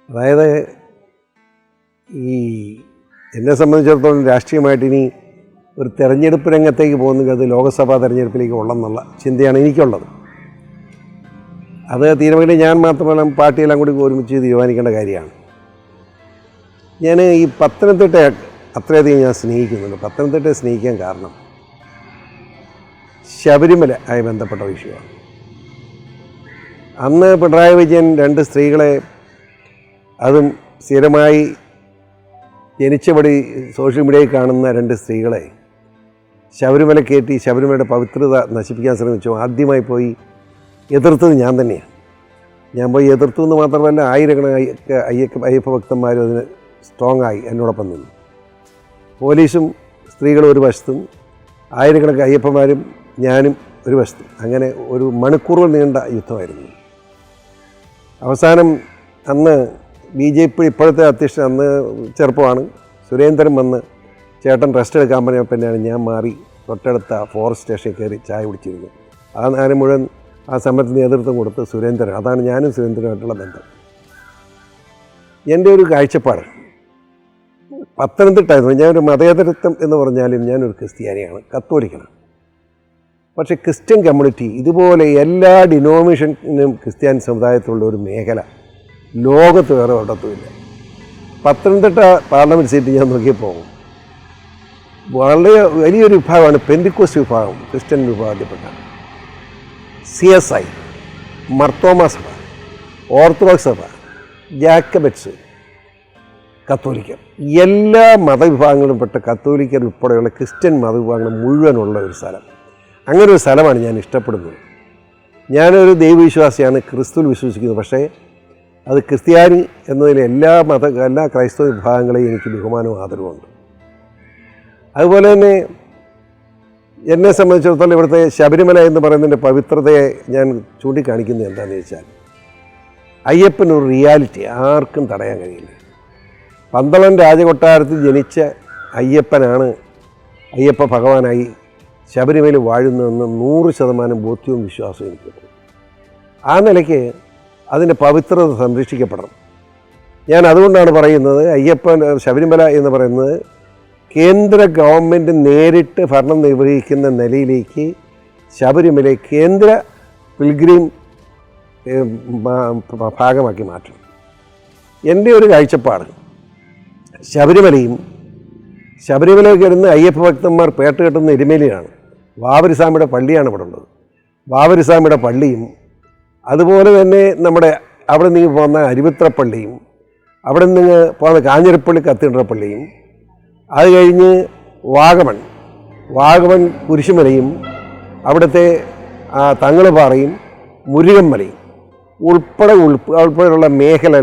അതായത് ഈ എന്നെ സംബന്ധിച്ചിടത്തോളം രാഷ്ട്രീയമായിട്ട് ഇനി ഒരു തെരഞ്ഞെടുപ്പ് രംഗത്തേക്ക് പോകുന്നത് അത് ലോക്സഭാ തെരഞ്ഞെടുപ്പിലേക്ക് ഉള്ളെന്നുള്ള ചിന്തയാണ് എനിക്കുള്ളത്. അത് തീരുമാനിക്കേണ്ടത് ഞാൻ മാത്രമല്ല, പാർട്ടിയെല്ലാം കൂടി ഒരുമിച്ച് തീരുമാനിക്കേണ്ട കാര്യമാണ്. ഞാൻ ഈ പത്തനംതിട്ട അത്രയധികം ഞാൻ സ്നേഹിക്കുന്നുണ്ട്. പത്തനംതിട്ടയെ സ്നേഹിക്കാൻ കാരണം ശബരിമല ആയി ബന്ധപ്പെട്ട വിഷയമാണ്. അന്ന് പിണറായി വിജയൻ 2 സ്ത്രീകളെ, അതും സ്ഥിരമായി ജനിച്ചപടി സോഷ്യൽ മീഡിയയിൽ കാണുന്ന 2 സ്ത്രീകളെ ശബരിമല കയറ്റി ശബരിമലയുടെ പവിത്രത നശിപ്പിക്കാൻ ശ്രമിച്ചു. ആദ്യമായി പോയി എതിർത്തത് ഞാൻ തന്നെയാണ്. ഞാൻ പോയി എതിർത്തു എന്ന് മാത്രമല്ല, ആയിരക്കണക്കിന് അയ്യപ്പ ഭക്തന്മാരും അതിന് സ്ട്രോങ് ആയി എന്നോടൊപ്പം നിന്നു. പോലീസും സ്ത്രീകളും ഒരു വശത്തും ആയിരക്കണക്കിന് അയ്യപ്പന്മാരും ഞാനും ഒരു വശത്തും. അങ്ങനെ ഒരു മണിക്കൂറുകൾ നീണ്ട യുദ്ധമായിരുന്നു. അവസാനം അന്ന് BJP ഇപ്പോഴത്തെ അധ്യക്ഷൻ, അന്ന് ചെറുപ്പമാണ്, സുരേന്ദ്രൻ വന്ന് ചേട്ടൻ റെസ്റ്റ് എടുക്കാൻ പറഞ്ഞപ്പോൾ തന്നെയാണ് ഞാൻ മാറി തൊട്ടടുത്ത ഫോറസ്റ്റ് സ്റ്റേഷനിൽ കയറി ചായ കുടിച്ചിരുന്നത്. ആ നേരം മുഴുവൻ ആ സമരത്തിന് നേതൃത്വം കൊടുത്ത് സുരേന്ദ്രൻ. അതാണ് ഞാനും സുരേന്ദ്രനുമായിട്ടുള്ള ബന്ധം. എൻ്റെ ഒരു കാഴ്ചപ്പാട് പത്തനംതിട്ടായിരുന്നു. ഞാനൊരു മതേതരത്വം എന്ന് പറഞ്ഞാലും ഞാനൊരു ക്രിസ്ത്യാനിയാണ്, കത്തോലിക്കനാണ്. പക്ഷേ ക്രിസ്ത്യൻ കമ്മ്യൂണിറ്റി ഇതുപോലെ എല്ലാ ഡിനോമിനേഷനും ക്രിസ്ത്യാനി സമുദായത്തിലുള്ള ഒരു മേഖല ലോകത്ത് വേറെ ഒരിടത്തുമില്ല. പത്തനംതിട്ട പാർലമെൻറ്റ് സീറ്റ് ഞാൻ നോക്കിയപ്പോൾ വളരെ വലിയൊരു വിഭാഗമാണ് പെന്തിക്കോസ്റ്റ് വിഭാഗം, ക്രിസ്ത്യൻ വിഭാഗത്തിൽപ്പെട്ട CSI, മർത്തോമ സഭ, ഓർത്തഡോക്സ് സഭ, ജാക്കബറ്റ്സ്, കത്തോലിക്കർ, എല്ലാ മതവിഭാഗങ്ങളും പെട്ട കത്തോലിക്കർ ഉൾപ്പെടെയുള്ള ക്രിസ്ത്യൻ മതവിഭാഗങ്ങൾ മുഴുവനുള്ള ഒരു സ്ഥലം. അങ്ങനെ ഒരു സ്ഥലമാണ് ഞാൻ ഇഷ്ടപ്പെടുന്നത്. ഞാനൊരു ദൈവവിശ്വാസിയാണ്, ക്രിസ്തുവിൽ വിശ്വസിക്കുന്നത്. പക്ഷേ അത് ക്രിസ്ത്യാനി എന്നതിൽ എല്ലാ ക്രൈസ്തവ വിഭാഗങ്ങളെയും എനിക്ക് ബഹുമാനവും ആദരവുമുണ്ട്. അതുപോലെ തന്നെ എന്നെ സംബന്ധിച്ചിടത്തോളം ഇവിടുത്തെ ശബരിമല എന്ന് പറയുന്നതിൻ്റെ പവിത്രതയെ ഞാൻ ചൂണ്ടിക്കാണിക്കുന്നത് എന്താണെന്ന് വെച്ചാൽ, അയ്യപ്പനൊരു റിയാലിറ്റി ആർക്കും തടയാൻ കഴിയില്ല. പന്തളം രാജകൊട്ടാരത്തിൽ ജനിച്ച അയ്യപ്പനാണ് അയ്യപ്പ ഭഗവാനായി ശബരിമല വാഴുന്നതെന്ന് 100% ബോധ്യവും വിശ്വാസവും എനിക്കുണ്ട്. ആ നിലയ്ക്ക് അതിൻ്റെ പവിത്രത സംരക്ഷിക്കപ്പെടണം. ഞാൻ അതുകൊണ്ടാണ് പറയുന്നത്, ശബരിമല എന്ന് പറയുന്നത് കേന്ദ്ര ഗവൺമെൻറ് നേരിട്ട് ഭരണം നിർവഹിക്കുന്ന നിലയിലേക്ക് ശബരിമല കേന്ദ്ര പിൽഗ്രീം ഭാഗമാക്കി മാറ്റണം. എൻ്റെ ഒരു കാഴ്ചപ്പാട്, ശബരിമലയിൽ കിടന്ന് അയ്യപ്പ ഭക്തന്മാർ പേട്ട് കെട്ടുന്ന എരുമേലിയാണ്. വാവരിസ്വാമിയുടെ പള്ളിയാണ് ഇവിടെ ഉള്ളത്. വാവരിസ്വാമിയുടെ പള്ളിയും അതുപോലെ തന്നെ നമ്മുടെ അവിടെ നിന്ന് പോകുന്ന അരുവിത്ര പള്ളിയും, അവിടെ നിന്ന് പോകുന്ന കാഞ്ഞിരപ്പള്ളി കത്തീഡ്രൽ പള്ളിയും, അത് കഴിഞ്ഞ് വാഗമൺ കുരിശുമലയും, അവിടുത്തെ തങ്ങളുപാറയും മുരുകന്മലയും ഉൾപ്പെടെയുള്ള മേഖല,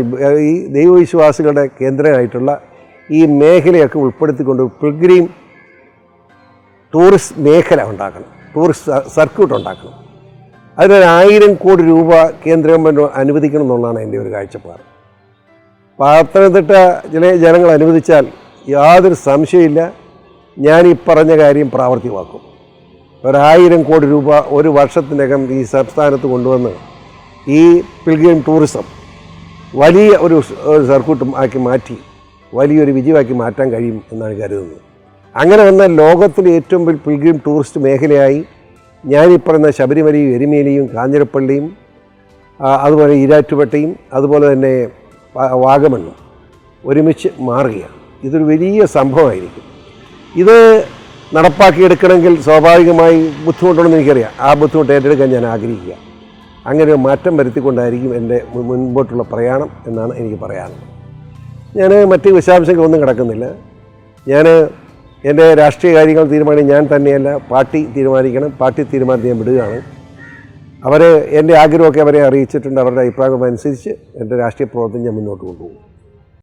ഈ ദൈവവിശ്വാസികളുടെ കേന്ദ്രമായിട്ടുള്ള ഈ മേഖലയൊക്കെ ഉൾപ്പെടുത്തിക്കൊണ്ട് പിൽഗ്രീം ടൂറിസ്റ്റ് മേഖല ഉണ്ടാക്കണം, ടൂറിസ്റ്റ് സർക്യൂട്ട് ഉണ്ടാക്കണം. അതിനൊരു 1000 കോടി രൂപ കേന്ദ്ര ഗവൺമെൻറ് അനുവദിക്കണം എന്നുള്ളതാണ് എൻ്റെ ഒരു കാഴ്ചപ്പാട്. പത്തനംതിട്ട ജനങ്ങൾ അനുവദിച്ചാൽ യാതൊരു സംശയമില്ല, ഞാൻ ഈ പറഞ്ഞ കാര്യം പ്രാവർത്തികമാക്കും. 1000 കോടി രൂപ ഒരു വർഷത്തിനകം ഈ സംസ്ഥാനത്ത് കൊണ്ടുവന്ന് ഈ പിൽഗ്രീം ടൂറിസം വലിയ ഒരു സർക്യൂട്ട് ആക്കി മാറ്റി വലിയൊരു വിജയമാക്കി മാറ്റാൻ കഴിയും എന്നാണ് കരുതുന്നത്. അങ്ങനെ വന്നാൽ ലോകത്തിലെ ഏറ്റവും വലിയ പിൽഗ്രീം ടൂറിസ്റ്റ് മേഖലയായി ഞാനീ പറയുന്ന ശബരിമലയും എരുമേലിയും കാഞ്ഞിരപ്പള്ളിയും അതുപോലെ ഈരാറ്റുപേട്ടയും അതുപോലെ തന്നെ വാഗമണ്ണും ഒരുമിച്ച് മാറുകയാണ്. ഇതൊരു വലിയ സംഭവമായിരിക്കും. ഇത് നടപ്പാക്കിയെടുക്കണമെങ്കിൽ സ്വാഭാവികമായി ബുദ്ധിമുട്ടുണ്ടെന്ന് എനിക്കറിയാം. ആ ബുദ്ധിമുട്ട് ഏറ്റെടുക്കാൻ ഞാൻ ആഗ്രഹിക്കുക. അങ്ങനെ ഒരു മാറ്റം വരുത്തിക്കൊണ്ടായിരിക്കും എൻ്റെ മുൻപോട്ടുള്ള പ്രയാണം എന്നാണ് എനിക്ക് പറയാനുള്ളത്. ഞാൻ മറ്റ് വിശദാംശങ്ങളൊന്നും കിടക്കുന്നില്ല. ഞാൻ എൻ്റെ രാഷ്ട്രീയ കാര്യങ്ങൾ തീരുമാനിക്കാൻ ഞാൻ തന്നെയല്ല, പാർട്ടി തീരുമാനിക്കണം. പാർട്ടി തീരുമാനത്തെ ഞാൻ വിടുകയാണ്. എൻ്റെ ആഗ്രഹമൊക്കെ അവരെ അറിയിച്ചിട്ടുണ്ട്. അവരുടെ അഭിപ്രായം അനുസരിച്ച് എൻ്റെ രാഷ്ട്രീയ പ്രവർത്തനം ഞാൻ മുന്നോട്ട് കൊണ്ടുപോകും.